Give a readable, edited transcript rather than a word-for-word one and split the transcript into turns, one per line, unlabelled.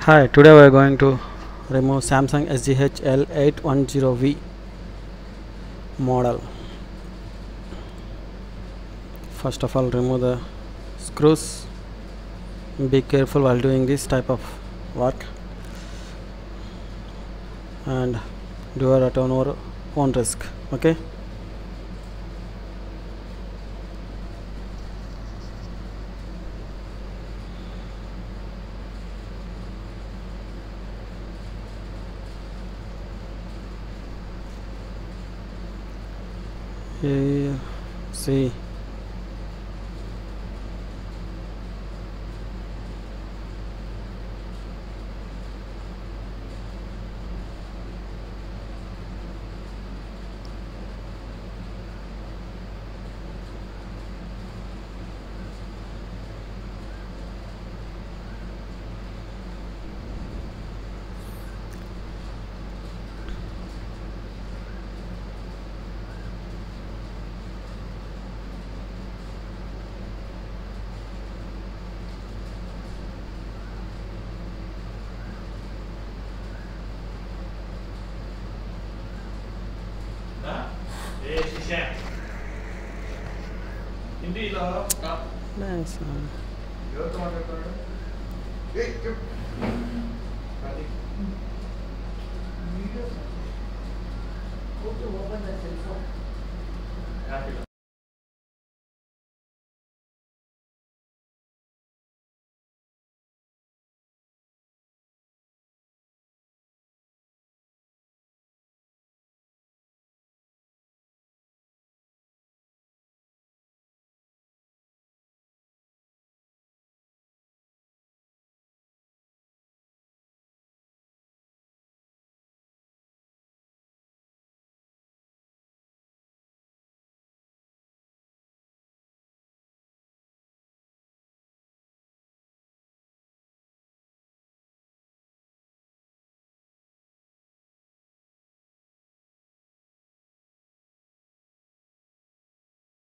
Hi, today we are going to remove Samsung SGH L810V model. First of all, remove the screws. Be careful while doing this type of work and do it at your own risk. Okay. Here, see.
హిందీలో
Nice.
ఎవరితో మాట్లాడుతున్నాడు అది video okay open the cell phone Apple